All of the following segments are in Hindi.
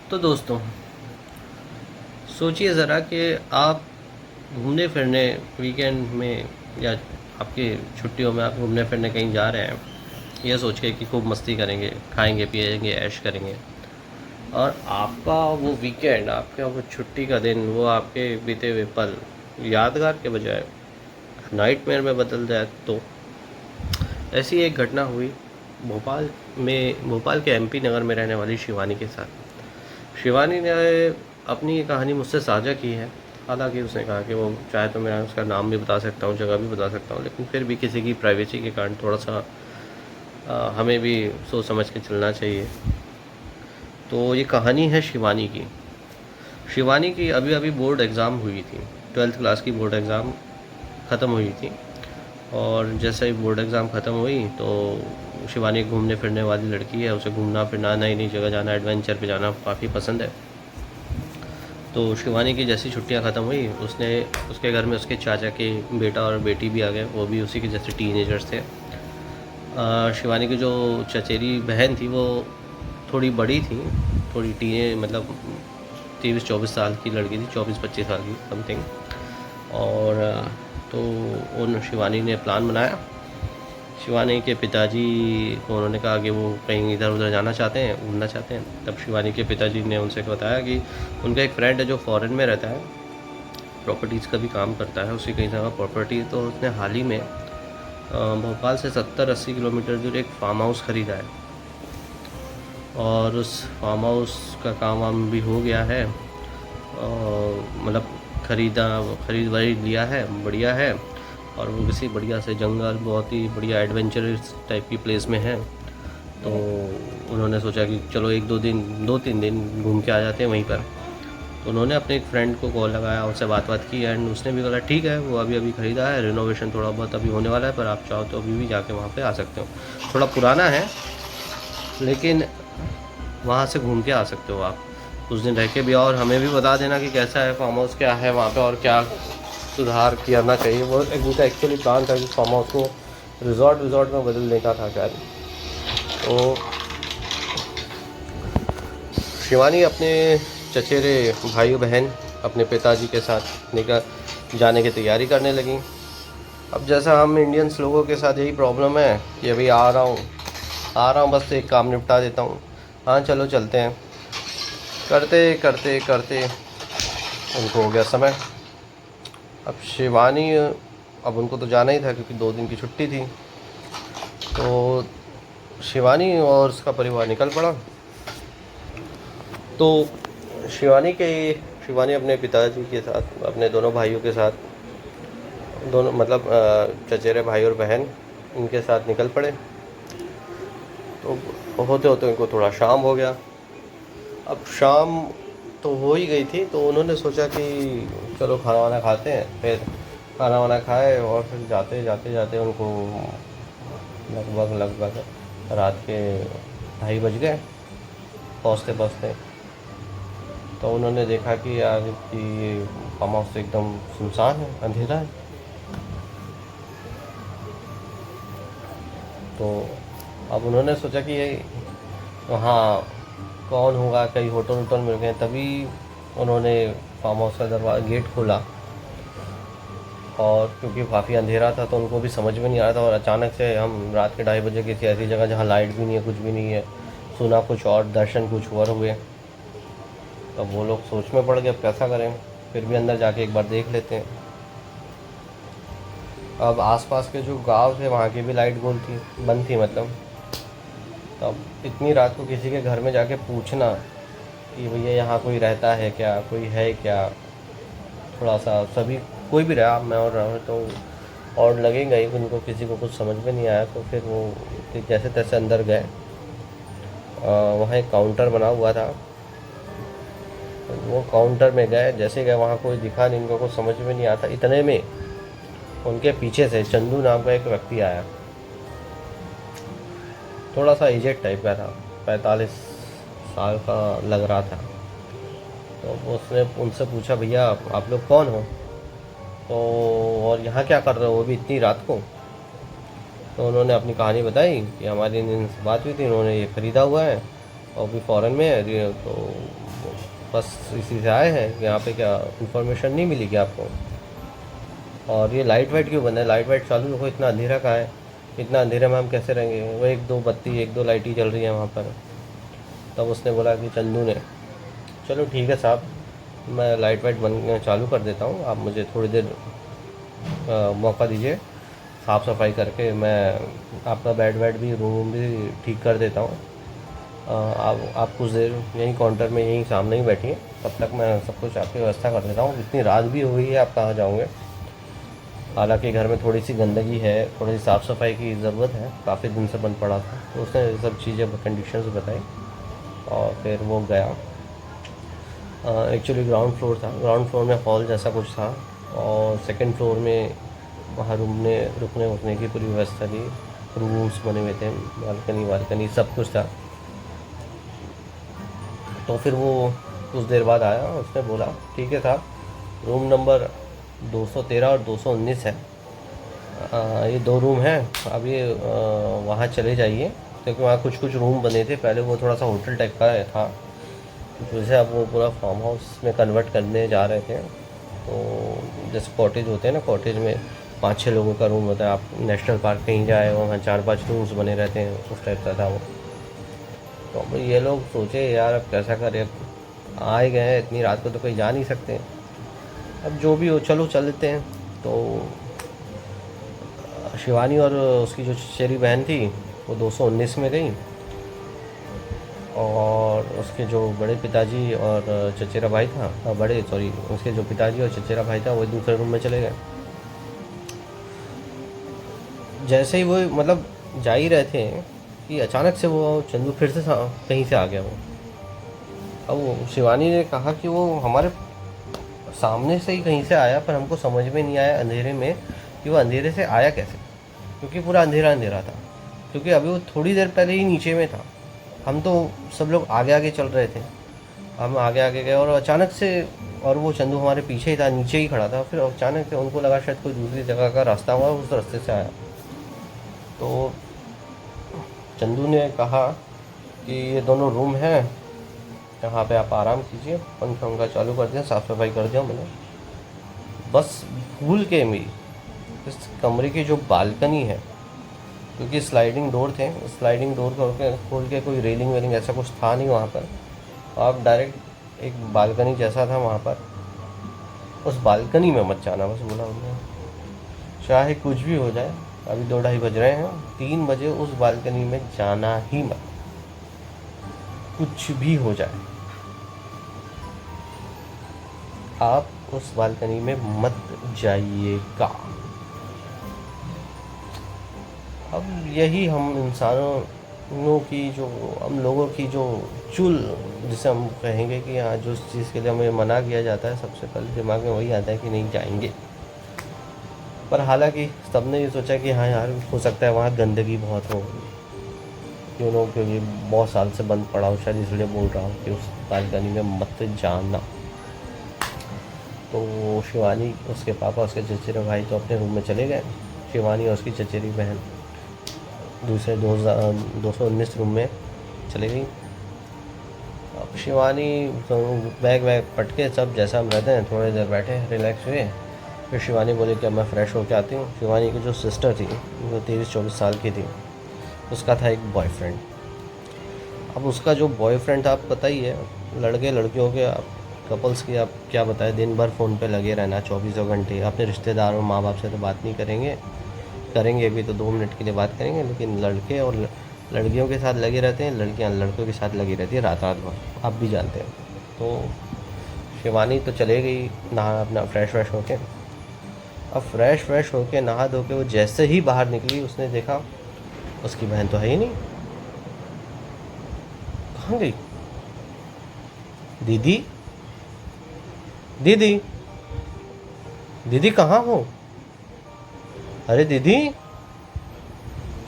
तो दोस्तों, सोचिए ज़रा कि आप घूमने फिरने वीकेंड में या आपकी छुट्टियों में आप घूमने फिरने कहीं जा रहे हैं, यह सोच के कि खूब मस्ती करेंगे, खाएंगे पिएंगे ऐश करेंगे, और आपका वो वीकेंड, आपका वो छुट्टी का दिन, वो आपके बीते हुए पल यादगार के बजाय नाइटमेयर में बदल जाए। तो ऐसी एक घटना हुई भोपाल के एमपी नगर में रहने वाली शिवानी के साथ। शिवानी ने अपनी ये कहानी मुझसे साझा की है। हालांकि उसने कहा कि वो चाहे तो मैं उसका नाम भी बता सकता हूँ, जगह भी बता सकता हूँ, लेकिन फिर भी किसी की प्राइवेसी के कारण थोड़ा सा हमें भी सोच समझ के चलना चाहिए। तो ये कहानी है शिवानी की। शिवानी की अभी अभी बोर्ड एग्ज़ाम हुई थी, 12th क्लास की बोर्ड एग्ज़ाम ख़त्म हुई थी। और जैसे ही बोर्ड एग्ज़ाम ख़त्म हुई तो शिवानी घूमने फिरने वाली लड़की है, उसे घूमना फिरना, नई नई जगह जाना, एडवेंचर पे जाना काफ़ी पसंद है। तो शिवानी की जैसी छुट्टियां ख़त्म हुई, उसने उसके घर में उसके चाचा के बेटा और बेटी भी आ गए, वो भी उसी के जैसे टीनेजर्स थे। शिवानी की जो चचेरी बहन थी वो थोड़ी बड़ी थी, थोड़ी टीने मतलब 23-24 साल की लड़की थी, 24-25 साल की समथिंग। और तो उन शिवानी ने प्लान बनाया। शिवानी के पिताजी को उन्होंने कहा कि वो कहीं इधर उधर जाना चाहते हैं, घूमना चाहते हैं। तब शिवानी के पिताजी ने उनसे बताया कि उनका एक फ्रेंड है जो फॉरेन में रहता है, प्रॉपर्टीज़ का भी काम करता है, उसकी कई जगह प्रॉपर्टी। तो उसने हाल ही में भोपाल से 70-80 किलोमीटर दूर एक फार्म हाउस ख़रीदा है, और उस फार्म हाउस का काम वाम भी हो गया है। मतलब खरीद वरीद लिया है, बढ़िया है। और वो किसी बढ़िया से जंगल, बहुत ही बढ़िया एडवेंचरस टाइप की प्लेस में है। तो उन्होंने सोचा कि चलो एक दो तीन दिन घूम के आ जाते हैं वहीं पर। तो उन्होंने अपने एक फ्रेंड को कॉल लगाया, उससे बात की, एंड उसने भी बोला ठीक है, वो अभी अभी ख़रीदा है, रिनोवेशन थोड़ा बहुत अभी होने वाला है, पर आप चाहो तो अभी भी जाके वहाँ पे आ सकते हो। थोड़ा पुराना है, लेकिन वहाँ से घूम के आ सकते हो आप कुछ दिन रह के भी। और हमें भी बता देना कि कैसा है फार्म हाउस, क्या है वहाँ पे और क्या सुधार करना चाहिए। वो एक उनका एक्चुअली प्लान था कि फार्म हाउस को रिजॉर्ट में बदलने का था शायद। तो शिवानी अपने चचेरे भाई बहन अपने पिताजी के साथ निकल जाने की तैयारी करने लगी। अब जैसा हम इंडियंस लोगों के साथ यही प्रॉब्लम है कि अभी आ रहा हूँ, बस एक काम निपटा देता हूँ, हाँ चलो चलते हैं। करते करते करते उनको हो गया समय। अब शिवानी, अब उनको तो जाना ही था क्योंकि 2 दिन की छुट्टी थी। तो शिवानी और उसका परिवार निकल पड़ा। तो शिवानी अपने पिताजी के साथ, अपने दोनों भाइयों के साथ, दोनों मतलब चचेरे भाई और बहन, इनके साथ निकल पड़े। तो होते होते उनको थोड़ा शाम हो गया। अब शाम तो हो ही गई थी, तो उन्होंने सोचा कि चलो खाना वाना खाते हैं। फिर खाना वाना खाए और फिर जाते जाते जाते उनको लगभग रात के 2:30 बज गए पहुँचते पहुँचते। तो उन्होंने देखा कि यार कि ये फार्म हाउस तो एकदम सुनसान है, अंधेरा है। तो अब उन्होंने सोचा कि ये वहाँ कौन होगा, कहीं होटल वोटल मिल गए। तभी उन्होंने फार्म हाउस का दरवाज़ा गेट खोला, और क्योंकि काफ़ी अंधेरा था तो उनको भी समझ में नहीं आ रहा था। और अचानक से हम रात के 2:30 बजे किसी ऐसी जगह जहाँ लाइट भी नहीं है, कुछ भी नहीं है, सुना कुछ और, दर्शन कुछ और हुए। तब वो लोग सोच में पड़ गए अब कैसा करें, फिर भी अंदर जाके एक बार देख लेते हैं। अब आसपास के जो गांव थे वहाँ की भी लाइट बंद थी मतलब। तब इतनी रात को किसी के घर में जाके पूछना कि भैया यहाँ कोई रहता है क्या, कोई है क्या, थोड़ा सा सभी कोई भी रहा, मैं और रहा तो और लगेगा ही, उनको किसी को कुछ समझ में नहीं आया। तो फिर वो जैसे तैसे अंदर गए। वहाँ एक काउंटर बना हुआ था, वो काउंटर में गए। जैसे गए वहाँ कोई दिखा नहीं, इनको कुछ समझ में नहीं आता। इतने में उनके पीछे से चंदू नाम का एक व्यक्ति आया, थोड़ा सा एजेड टाइप का था, 45 साल का लग रहा था। तो उसने उनसे पूछा भैया आप लोग कौन हो, तो और यहाँ क्या कर रहे हो वो भी इतनी रात को। तो उन्होंने अपनी कहानी बताई कि हमारी इनसे बात हुई थी, उन्होंने ये ख़रीदा हुआ है और भी फ़ॉरेन में है। तो बस इसी से आए हैं। यहाँ पे क्या इन्फॉर्मेशन नहीं मिली क्या आपको? और ये लाइट वाइट क्यों बंद है? लाइट वाइट चालू रखो, इतना अंधेरा कहाँ है? इतना अंधेरे में हम कैसे रहेंगे? वो एक दो बत्ती, एक दो लाइट ही जल रही है वहाँ पर। तब उसने बोला कि चंदू ने, चलो ठीक है साहब, मैं लाइट वाइट बंद चालू कर देता हूँ, आप मुझे थोड़ी देर मौका दीजिए, साफ़ सफाई करके मैं आपका बेड वेड भी, रूम भी ठीक कर देता हूँ। आप कुछ देर यहीं काउंटर में यहीं सामने ही बैठिए, तब तक मैं सब कुछ आपकी व्यवस्था कर देता हूँ। इतनी रात भी हो गई है, आप कहाँ जाओगे? हालांकि घर में थोड़ी सी गंदगी है, थोड़ी सी साफ़ सफाई की ज़रूरत है, काफ़ी दिन से बंद पड़ा था। तो उसने ये सब चीज़ें, कंडीशंस बताई और फिर वो गया। एक्चुअली ग्राउंड फ्लोर था, ग्राउंड फ्लोर में हॉल जैसा कुछ था और सेकंड फ्लोर में वहाँ रुकने उठने की पूरी व्यवस्था थी, रूम्स बने हुए थे, बालकनी वालकनी सब कुछ था। तो फिर वो कुछ देर बाद आया, उसने बोला ठीक है साहब, रूम नंबर 213 और 219 है, ये दो रूम हैं, अब ये वहाँ चले जाइए, क्योंकि वहाँ कुछ कुछ रूम बने थे पहले, वो थोड़ा सा होटल टाइप का था, जैसे अब वो पूरा फार्म हाउस में कन्वर्ट करने जा रहे थे। तो जैसे कॉटेज होते हैं ना, कॉटेज में 5-6 लोगों का रूम होता है, आप नेशनल पार्क कहीं जाए वहाँ 4-5 रूम्स बने रहते हैं, उस टाइप का था वो। तो अब ये लोग सोचे यार अब कैसा करें, आए गए हैं, इतनी रात को तो कहीं जा नहीं सकते, अब जो भी हो चलो चल लेते हैं। तो शिवानी और उसकी जो चचेरी बहन थी वो 219 में गई, और उसके जो बड़े पिताजी और चचेरा भाई था, उसके जो पिताजी और चचेरा भाई था वो दूसरे रूम में चले गए। जैसे ही वो मतलब जा ही रहे थे कि अचानक से वो चंदू फिर से कहीं से आ गया वो। अब वो शिवानी ने कहा कि वो हमारे सामने से ही कहीं से आया, पर हमको समझ में नहीं आया अंधेरे में कि वो अंधेरे से आया कैसे, क्योंकि पूरा अंधेरा अंधेरा था, क्योंकि अभी वो थोड़ी देर पहले ही नीचे में था। हम तो सब लोग आगे आगे चल रहे थे, हम आगे आगे गए और अचानक से, और वो चंदू हमारे पीछे ही था, नीचे ही खड़ा था, फिर अचानक से उनको लगा शायद कोई दूसरी जगह का रास्ता हुआ, उस रास्ते से आया। तो चंदू ने कहा कि ये दोनों रूम हैं, यहाँ पे आप आराम कीजिए, पंखा वंखा चालू कर दिया, साफ़ सफाई कर दिया मैंने, बस भूल के मेरी इस कमरे की जो बालकनी है, क्योंकि स्लाइडिंग डोर थे, स्लाइडिंग डोर खोल के कोई रेलिंग वेलिंग ऐसा कुछ था नहीं वहाँ पर, आप डायरेक्ट एक बालकनी जैसा था वहाँ पर, उस बालकनी में मत जाना, बस बोला उन्होंने, चाहे कुछ भी हो जाए, अभी 2-2:30 बज रहे हैं, 3 बजे उस बालकनी में जाना ही मत, कुछ भी हो जाए आप उस बालकनी में मत जाइएगा। अब यही हम इंसानों की जो, हम लोगों की जो चुल, जिसे हम कहेंगे कि हाँ, जो चीज़ के लिए हमें मना किया जाता है, सबसे पहले दिमाग में वही आता है कि नहीं जाएंगे। पर हालांकि सबने ये सोचा कि हाँ यार, हो सकता है वहाँ गंदगी बहुत हो, क्योंकि बहुत साल से बंद पड़ा हो, शायद इसलिए बोल रहा हूँ कि उस बालकनी में मत जाना। तो शिवानी, उसके पापा, उसके चचेरे भाई तो अपने रूम में चले गए, शिवानी और उसकी चचेरी बहन दूसरे 219 रूम में चले गई। अब शिवानी तो बैग वैग पटके सब, जैसा हम रहते हैं, थोड़ी देर बैठे रिलैक्स हुए, फिर शिवानी बोली कि अब मैं फ़्रेश होकर आती हूँ। शिवानी की जो सिस्टर थी वो 23-24 साल की थी, उसका था एक बॉयफ्रेंड। अब उसका जो बॉयफ्रेंड था, आप पता ही है, लड़के लड़कियों के कपल्स की आप क्या बताएं, दिन भर फ़ोन पे लगे रहना 24 घंटे, अपने रिश्तेदारों माँ बाप से तो बात नहीं करेंगे भी तो 2 मिनट के लिए बात करेंगे, लेकिन लड़के और लड़कियों के साथ लगे रहते हैं, लड़कियां लड़कों के साथ लगी रहती है रात रात भर, आप भी जानते हैं। तो शिवानी तो चले गई नहा, अपना फ्रेश व्रेश होके। अब फ्रेश होके नहा धो के वो जैसे ही बाहर निकली, उसने देखा उसकी बहन तो है ही नहीं, कहाँ गई? दीदी दीदी दीदी कहाँ हो? अरे दीदी!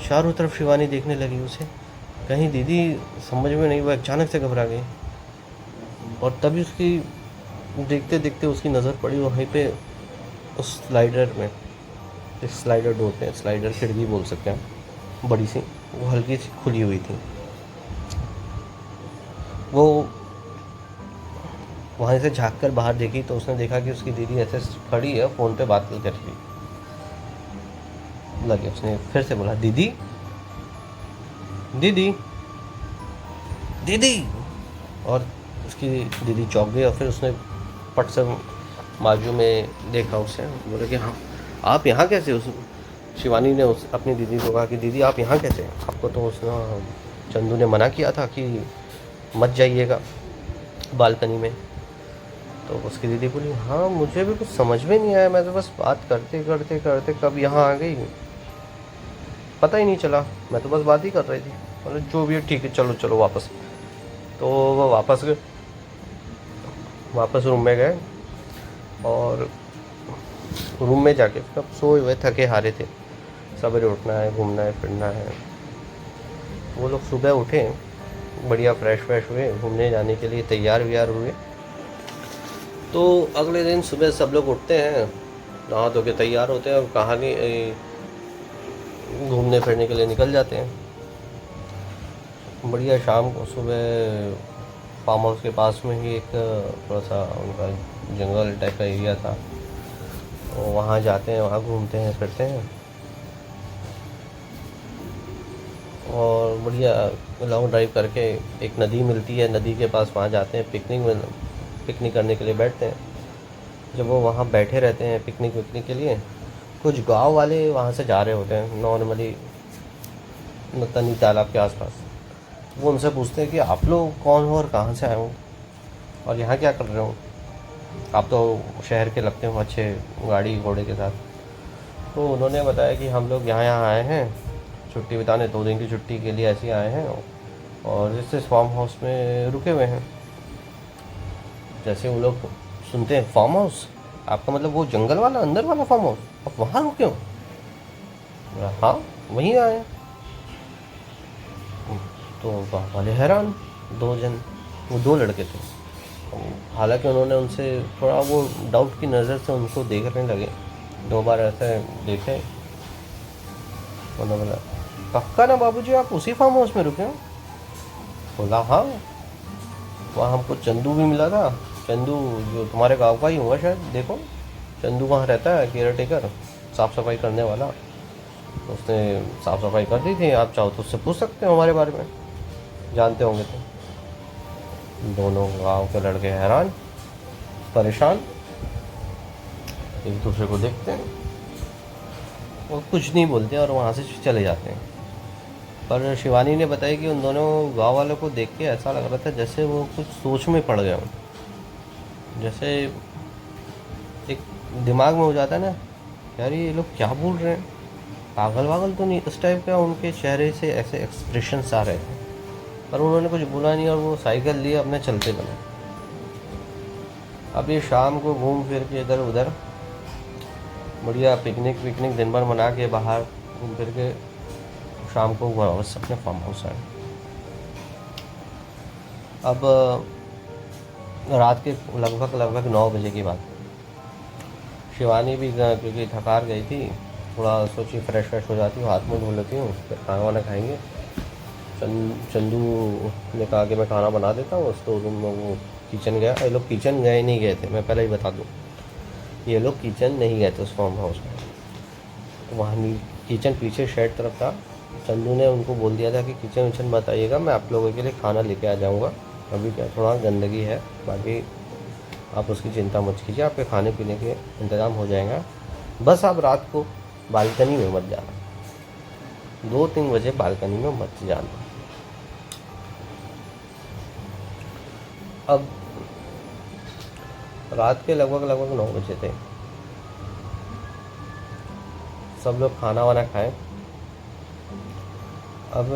चारों तरफ शिवानी देखने लगी उसे, कहीं दीदी समझ में नहीं, वो अचानक से घबरा गई, और तभी उसकी देखते देखते उसकी नज़र पड़ी वहीं पे उस स्लाइडर में, इस स्लाइडर डोर पे, स्लाइडर खिड़की बोल सकते हैं, बड़ी सी, वो हल्की सी खुली हुई थी। वो वहाँ से झाँक कर बाहर देखी तो उसने देखा कि उसकी दीदी ऐसे खड़ी है, फ़ोन पे बात कर रही लगे। उसने फिर से बोला, दीदी दीदी दीदी, और उसकी दीदी चौंक गई और फिर उसने पट से बाजू में देखा उसे, बोले कि हाँ आप यहाँ कैसे। उस शिवानी ने उस अपनी दीदी को कहा कि दीदी आप यहाँ कैसे, आपको तो उसने चंदू ने मना किया था कि मत जाइएगा बालकनी में। तो उसकी दीदी बोली, हाँ मुझे भी कुछ समझ में नहीं आया, मैं तो बस बात करते करते करते कब यहाँ आ गई, पता ही नहीं चला, मैं तो बस बात ही कर रही थी। बोले जो भी है ठीक है, चलो चलो वापस। तो वो वापस गए, वापस रूम में गए और रूम में जाके अब सोए हुए थके हारे थे, सवेरे उठना है, घूमना है, फिरना है। वो लोग सुबह उठे, बढ़िया फ्रेश फ्रेश हुए, घूमने जाने के लिए तैयार व्यार हुए। तो अगले दिन सुबह सब लोग उठते हैं, नहा धो के तैयार होते हैं और कहानी घूमने फिरने के लिए निकल जाते हैं। बढ़िया शाम को सुबह फार्म हाउस के पास में ही एक थोड़ा सा उनका जंगल टाइप का एरिया था, तो वहाँ जाते हैं, वहाँ घूमते हैं फिरते हैं और बढ़िया लॉन्ग ड्राइव करके एक नदी मिलती है, नदी के पास वहाँ जाते हैं, पिकनिक करने के लिए बैठते हैं। जब वो वहाँ बैठे रहते हैं पिकनिक के लिए, कुछ गांव वाले वहाँ से जा रहे होते हैं नॉर्मली तनी तालाब के आसपास। वो उनसे पूछते हैं कि आप लोग कौन हो और कहाँ से आए हो और यहाँ क्या कर रहे हो, आप तो शहर के लगते हो अच्छे गाड़ी घोड़े के साथ। तो उन्होंने बताया कि हम लोग यहाँ आए हैं छुट्टी बिताने, 2 दिन की छुट्टी के लिए ऐसे आए हैं और इस फार्म हाउस में रुके हुए हैं। जैसे वो लोग सुनते हैं फार्म हाउस, आपका मतलब वो जंगल वाला अंदर वाला फार्म हाउस, आप वहाँ रुके हो? हाँ वहीं आए हैं। तो वहाँ वाले हैरान, 2 जन, वो 2 लड़के थे। हालांकि उन्होंने उनसे थोड़ा वो डाउट की नज़र से उनको देखने लगे, 2 बार ऐसे देखे। उन्होंने बोला, पक्का ना बाबूजी आप उसी फार्म हाउस में रुके हो? बोला हाँ, वहाँ हमको चंदू भी मिला था, चंदू जो तुम्हारे गांव का ही हुआ शायद, देखो चंदू वहाँ रहता है, केयर टेकर, साफ़ सफाई करने वाला। उसने साफ़ सफाई कर दी थी, आप चाहो तो उससे पूछ सकते हो हमारे बारे में, जानते होंगे तो। दोनों गांव के लड़के हैरान परेशान, एक दूसरे को देखते हैं और कुछ नहीं बोलते और वहाँ से चले जाते हैं। पर शिवानी ने बताया कि उन दोनों गांव वालों को देख के ऐसा लग रहा था जैसे वो कुछ सोच में पड़ गए हों, जैसे एक दिमाग में हो जाता है ना, यार ये लोग क्या बोल रहे हैं, पागल वागल तो नहीं, इस टाइप का उनके चेहरे से ऐसे एक्सप्रेशंस आ रहे थे। पर उन्होंने कुछ बोला नहीं और वो साइकिल लिए अपने चलते बने। अब ये शाम को घूम फिर के इधर उधर बढ़िया पिकनिक दिन भर मना के बाहर घूम फिर के शाम को वापस अपने फार्म हाउस आए। अब रात के लगभग 9 बजे की बात। शिवानी भी क्योंकि थकार गई थी, थोड़ा सोची फ्रेश हो जाती हूँ, हाथ मुँह धो लेती हूँ, फिर खाना वाना खाएंगे। चंदू ने कहा कि मैं खाना बना देता हूँ, तो रूम में वो किचन गया। ये लोग किचन गए नहीं गए थे, मैं पहले ही बता दूँ, ये लोग किचन नहीं गए थे उस फार्म हाउस में। वहाँ किचन पीछे शेड तरफ था। चंदू ने उनको बोल दिया था कि किचन मत आइएगा, मैं आप लोगों के लिए खाना लेके आ जाऊँगा, अभी क्या थोड़ा गंदगी है, बाकी आप उसकी चिंता मत कीजिए, आपके खाने पीने के इंतज़ाम हो जाएगा, बस आप रात को बालकनी में मत जाना, 2-3 बजे बालकनी में मत जाना। अब रात के लगभग 9 बजे थे, सब लोग खाना वाना खाएं। अब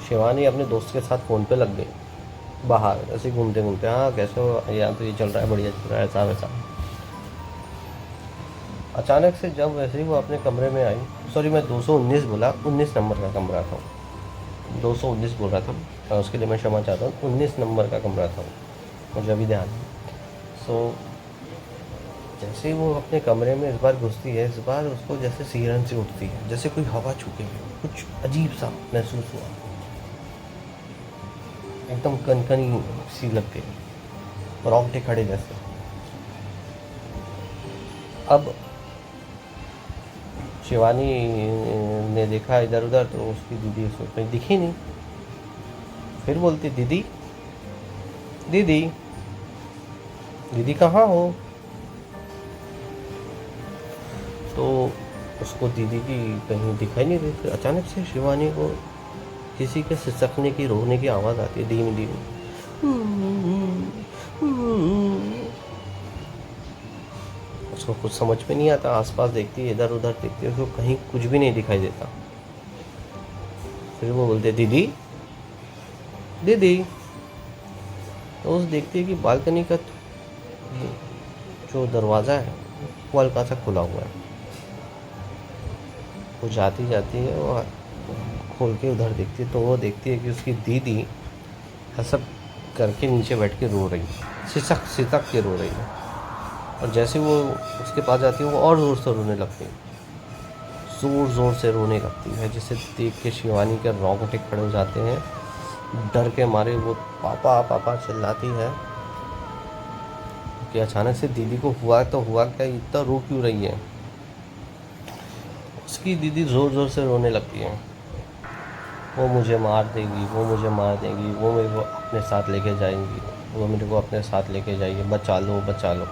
शिवानी अपने दोस्त के साथ फ़ोन पे लग गई, बाहर ऐसे घूमते घूमते, हाँ कैसे हो, यहाँ तो ये चल रहा है, बढ़िया चल रहा है, ऐसा वैसा। अचानक से जब वैसे ही वो अपने कमरे में आई, सॉरी मैं 219 बोला, 19 नंबर का कमरा था, 219 बोल रहा था, उसके लिए मैं क्षमा चाहता हूँ, 19 नंबर का कमरा था, मुझे अभी ध्यान है। सो जैसे ही वो अपने कमरे में इस बार घुसती है, इस बार उसको जैसे सिहरन सी उठती है, जैसे कोई हवा छूके हुए, कुछ अजीब सा महसूस हुआ, एकदम कनकनी सी लग गई। रोंगटे खड़े जैसे। अब शिवानी ने देखा इधर उधर तो उसकी दीदी उसको कहीं दिखी नहीं। फिर बोलती दीदी दीदी दीदी कहाँ हो। तो उसको दीदी की कहीं दिखाई नहीं देती। अचानक से शिवानी को किसी के सिसकने की रोने की आवाज़ आती है धीमी धीमी। उसको कुछ समझ में नहीं आता, आसपास देखती है, इधर उधर देखती है, उसको कहीं कुछ भी नहीं दिखाई देता। फिर वो बोलते दीदी दीदी। तो उस देखती है कि बालकनी का जो दरवाज़ा है वो हल्का सा खुला हुआ है। वो जाती जाती है, वो खोल के उधर देखती है तो वो देखती है कि उसकी दीदी ऐसा करके नीचे बैठ के रो रही है, सिसक सिसक के रो रही है। और जैसे वो उसके पास जाती है वो और ज़ोर से रोने लगती है, ज़ोर ज़ोर से रोने लगती है, जिसे देख के शिवानी के रोंगटे खड़े हो जाते हैं। डर के मारे वो पापा पापा चिल्लाती है कि अचानक से दीदी को हुआ तो हुआ क्या, इतना रो क्यों रही है। उसकी दीदी ज़ोर ज़ोर से रोने लगती है, वो मुझे मार देगी, वो मुझे मार देगी, वो मेरे को अपने साथ लेके जाएंगी, वो मेरे को अपने साथ लेके जाएगी, बचा लो बचा लो।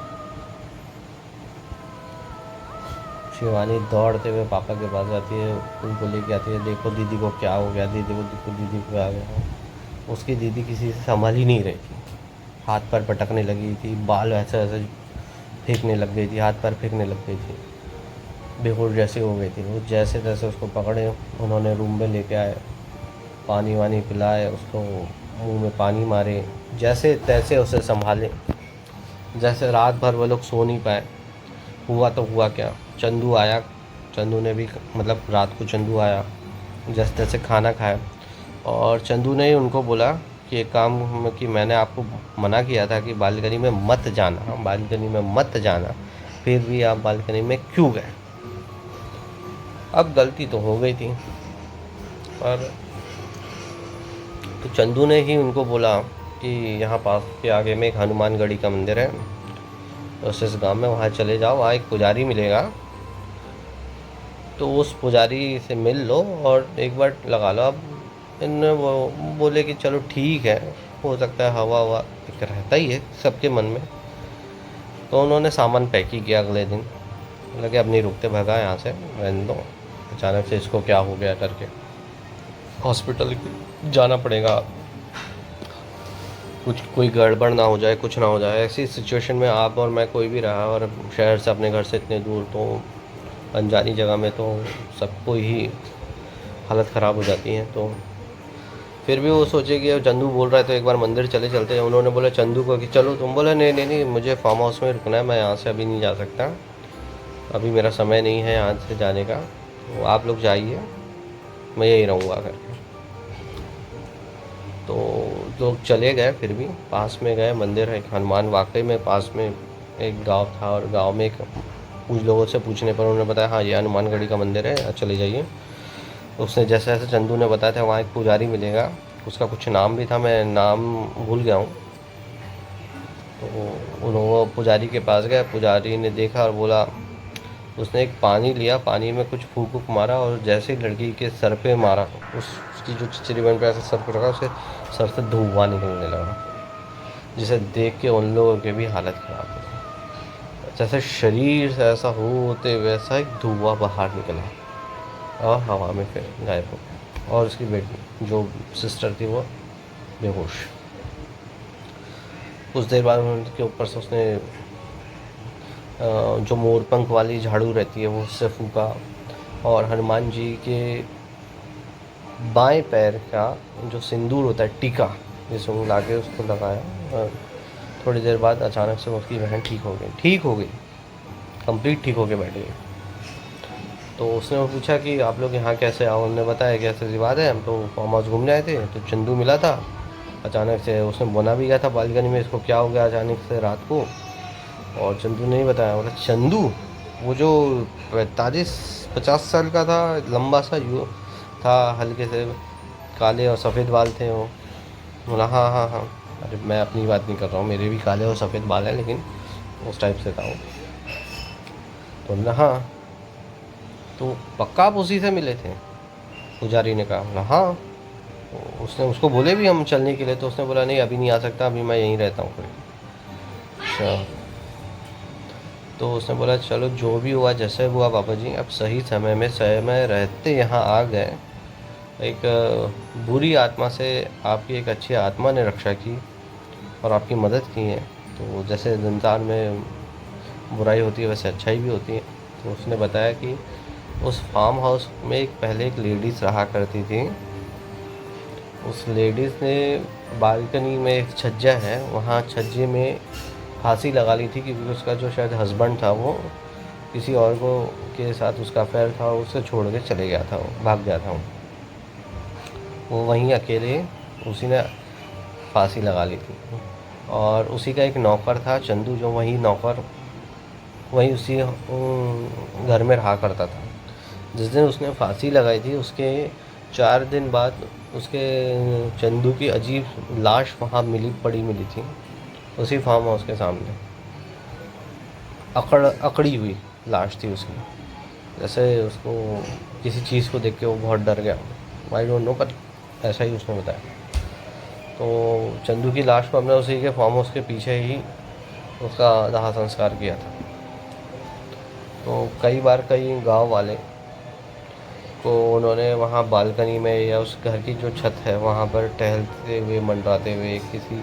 शिवानी दौड़ते हुए पापा के पास जाती है, उनको लेके आती है, देखो दीदी को क्या हो गया, दीदी को देखो दीदी को क्या हो गया। उसकी दीदी किसी से संभाल ही नहीं रही थी, हाथ पैर पटकने लगी थी, बाल ऐसे ऐसे फेंकने लग गई थी, हाथ पैर फेंकने लग गई थी, बेहोश जैसे हो गई थी। वो जैसे तैसे उसको पकड़े, उन्होंने रूम में लेके आए, पानी वानी पिलाए, उसको मुंह में पानी मारे, जैसे तैसे उसे संभाले। जैसे रात भर वो लोग सो नहीं पाए। हुआ तो हुआ क्या, चंदू आया, चंदू ने भी मतलब रात को चंदू आया, जैसे तैसे खाना खाया। और चंदू ने ही उनको बोला कि एक काम कि मैंने आपको मना किया था कि बालकनी में मत जाना, बालकनी में मत जाना, फिर भी आप बालकनी में क्यों गए। अब गलती तो हो गई थी, पर तो चंदू ने ही उनको बोला कि यहाँ पास के आगे में एक हनुमानगढ़ी का मंदिर है, तो उस गांव में वहाँ चले जाओ, वहाँ एक पुजारी मिलेगा, तो उस पुजारी से मिल लो और एक बार लगा लो। अब इनने वो बोले कि चलो ठीक है, हो सकता है हवा हवा एक रहता ही है सबके मन में। तो उन्होंने सामान पैक ही किया अगले दिन, लगे अब नहीं रुकते, भगा यहाँ से, रहने दो, अचानक से इसको क्या हो गया करके हॉस्पिटल जाना पड़ेगा, कुछ कोई गड़बड़ ना हो जाए, कुछ ना हो जाए। ऐसी सिचुएशन में आप और मैं कोई भी रहा, और शहर से अपने घर से इतने दूर, तो अनजानी जगह में तो सबको ही हालत ख़राब हो जाती है। तो फिर भी वो सोचे कि चंदू बोल रहा है तो एक बार मंदिर चले चलते हैं। उन्होंने बोला चंदू को कि चलो, तुम बोले नहीं नहीं नहीं, मुझे फार्म हाउस में रुकना है, मैं यहाँ से अभी नहीं जा सकता, अभी मेरा समय नहीं है यहाँ से जाने का, तो आप लोग जाइए, मैं यही रहूँगा करके। तो लोग चले गए, फिर भी पास में गए, मंदिर है हनुमान, वाकई में पास में एक गांव था, और गांव में एक कुछ लोगों से पूछने पर उन्होंने बताया हाँ ये हनुमानगढ़ी का मंदिर है, चले जाइए। उसने जैसे जैसे चंदू ने बताया था, वहाँ एक पुजारी मिलेगा, उसका कुछ नाम भी था, मैं नाम भूल गया हूँ। तो उन्होंने पुजारी के पास गया, पुजारी ने देखा और बोला, उसने एक पानी लिया, पानी में कुछ फूंक फूंक मारा, और जैसे ही लड़की के सर पे मारा, उसकी जो चिचरी बन पे ऐसे सर पे रखा, उसके सर से धुआं निकलने लगा, जिसे देख के उन लोगों की भी हालत ख़राब हो गई। जैसे शरीर से ऐसा होते वैसा एक धुआं बाहर निकला और हवा में फिर गायब हो गया, और उसकी बेटी जो सिस्टर थी वो बेहोश। कुछ देर बाद उनके ऊपर से उसने जो मोरपंख वाली झाड़ू रहती है वो उससे फूका, और हनुमान जी के बाएं पैर का जो सिंदूर होता है, टीका, जिसको ला के उसको लगाया। और थोड़ी देर बाद अचानक से उसकी बहन ठीक हो गई, कंप्लीट ठीक हो के बैठ गई। तो उसने पूछा कि आप लोग यहाँ कैसे आओ, हमने बताया कि ऐसी बात है, हम तो फार्म हाउस घूमने आए थे, तो चंदू मिला था अचानक से, उसने बोला भी गया था बालकनी में, इसको क्या हो गया अचानक से रात को, और चंदू ने ही बताया। बोला चंदू, वो जो 45-50 साल का था, लंबा सा यू था, हल्के से काले और सफ़ेद बाल थे वो। बोला हाँ हाँ हाँ। अरे मैं अपनी बात नहीं कर रहा हूँ, मेरे भी काले और सफ़ेद बाल हैं, लेकिन उस टाइप से था वो। तो बोला हाँ, तो पक्का आप उसी से मिले थे? पुजारी ने कहा। बोला हाँ। तो उसने उसको बोले भी हम चलने के लिए, तो उसने बोला नहीं अभी नहीं आ सकता, अभी मैं यहीं रहता हूँ करके। अच्छा। तो उसने बोला चलो जो भी हुआ जैसे हुआ बाबा जी, अब सही समय में समय रहते यहाँ आ गए। एक बुरी आत्मा से आपकी एक अच्छी आत्मा ने रक्षा की और आपकी मदद की है। तो जैसे इंसान में बुराई होती है वैसे अच्छाई भी होती है। तो उसने बताया कि उस फार्म हाउस में पहले एक लेडीज़ रहा करती थी। उस लेडीज़ ने बालकनी में एक छज्जा है, वहाँ छज्जे में फांसी लगा ली थी, क्योंकि उसका जो शायद हस्बैंड था वो किसी और को के साथ उसका अफेयर था, उसे छोड़ के चले गया था, वो भाग गया था। वो वहीं अकेले उसी ने फांसी लगा ली थी। और उसी का एक नौकर था चंदू, जो वही नौकर वहीं उसी घर में रहा करता था। जिस दिन उसने फांसी लगाई थी उसके 4 दिन बाद उसके चंदू की अजीब लाश वहाँ मिली थी, उसी फार्म हाउस के सामने। अकड़ी हुई लाश थी उसकी, जैसे उसको किसी चीज़ को देख के वो बहुत डर गया। आई डोंट नो, पर ऐसा ही उसने बताया। तो चंदू की लाश को हमने उसी के फार्म हाउस के पीछे ही उसका दाह संस्कार किया था। तो कई बार कई गांव वाले को उन्होंने वहाँ बालकनी में या उस घर की जो छत है वहाँ पर टहलते हुए मंडराते हुए किसी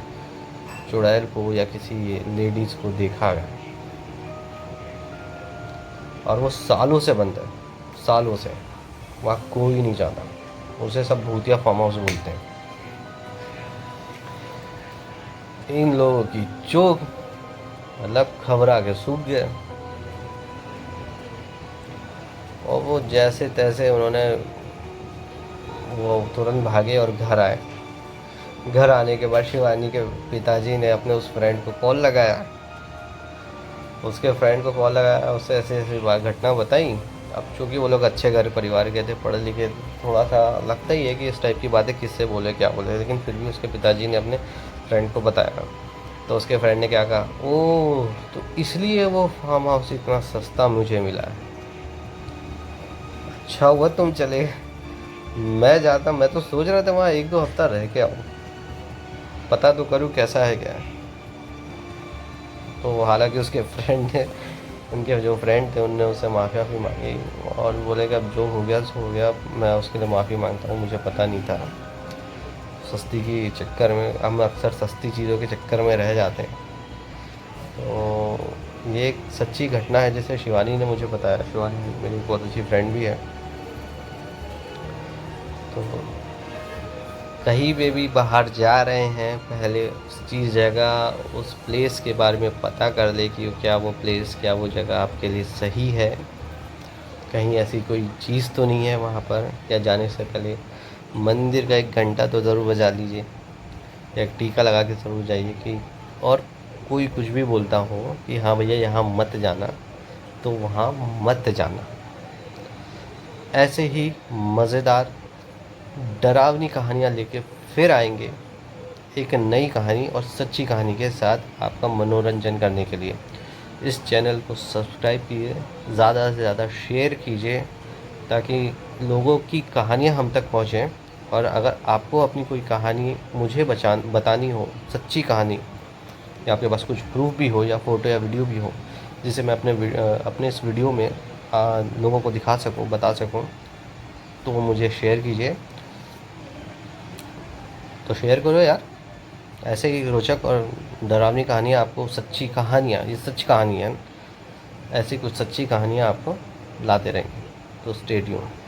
चुड़ैल को या किसी लेडीज़ को देखा है। और वो सालों से बंद है, सालों से वहाँ कोई नहीं जाता। उसे सब भूतिया फार्म हाउस बोलते हैं। इन लोगों की चोक मतलब घबरा के सूख गए, और वो जैसे तैसे उन्होंने वो तुरंत भागे और घर आए। घर आने के बाद शिवानी के पिताजी ने अपने उस फ्रेंड को कॉल लगाया, उसके फ्रेंड को कॉल लगाया, उससे ऐसे ऐसी बात घटना बताई। अब चूँकि वो लोग अच्छे घर परिवार के थे, पढ़े लिखे, थोड़ा सा लगता ही है कि इस टाइप की बातें किससे बोले क्या बोले, लेकिन फिर भी उसके पिताजी ने अपने फ्रेंड को बताया। तो उसके फ्रेंड ने क्या कहा, ओह तो इसलिए वो फार्म हाउस इतना सस्ता मुझे मिला है, अच्छा हुआ तुम चले गए। मैं जाता, मैं तो सोच रहा था वहाँ 1-2 हफ्ता रह के आऊँ, पता तो करूँ कैसा है क्या है। तो हालांकि उसके फ्रेंड ने, उनके जो फ्रेंड थे, उनने उससे माफ़ी मांगी और बोले कि अब जो हो गया सो हो गया, मैं उसके लिए माफ़ी मांगता हूँ, मुझे पता नहीं था। सस्ती की चक्कर में हम अक्सर सस्ती चीज़ों के चक्कर में रह जाते हैं। तो ये एक सच्ची घटना है जिसे शिवानी ने मुझे बताया। शिवानी मेरी बहुत अच्छी फ्रेंड भी है। तो कहीं पे भी बाहर जा रहे हैं, पहले उस चीज़ जगह उस प्लेस के बारे में पता कर ले कि क्या वो प्लेस, क्या वो जगह आपके लिए सही है, कहीं ऐसी कोई चीज़ तो नहीं है वहाँ पर। या जाने से पहले मंदिर का एक घंटा तो ज़रूर बजा लीजिए, या एक टीका लगा के ज़रूर जाइए। कि और कोई कुछ भी बोलता हो कि हाँ भैया यहाँ मत जाना, तो वहाँ मत जाना। ऐसे ही मज़ेदार डरावनी कहानियाँ लेके फिर आएंगे, एक नई कहानी और सच्ची कहानी के साथ आपका मनोरंजन करने के लिए। इस चैनल को सब्सक्राइब कीजिए, ज़्यादा से ज़्यादा शेयर कीजिए, ताकि लोगों की कहानियाँ हम तक पहुँचें। और अगर आपको अपनी कोई कहानी मुझे बतानी हो, सच्ची कहानी, या आपके पास कुछ प्रूफ भी हो या फ़ोटो या वीडियो भी हो, जिसे मैं अपने इस वीडियो में लोगों को दिखा सकूं, बता सकूं, तो वो मुझे शेयर कीजिए। तो शेयर करो यार, ऐसे ही रोचक और डरावनी कहानियाँ आपको, सच्ची कहानियाँ, ये सच कहानी है, ऐसी कुछ सच्ची कहानियाँ आपको लाते रहेंगे। तो स्टे ट्यून्ड।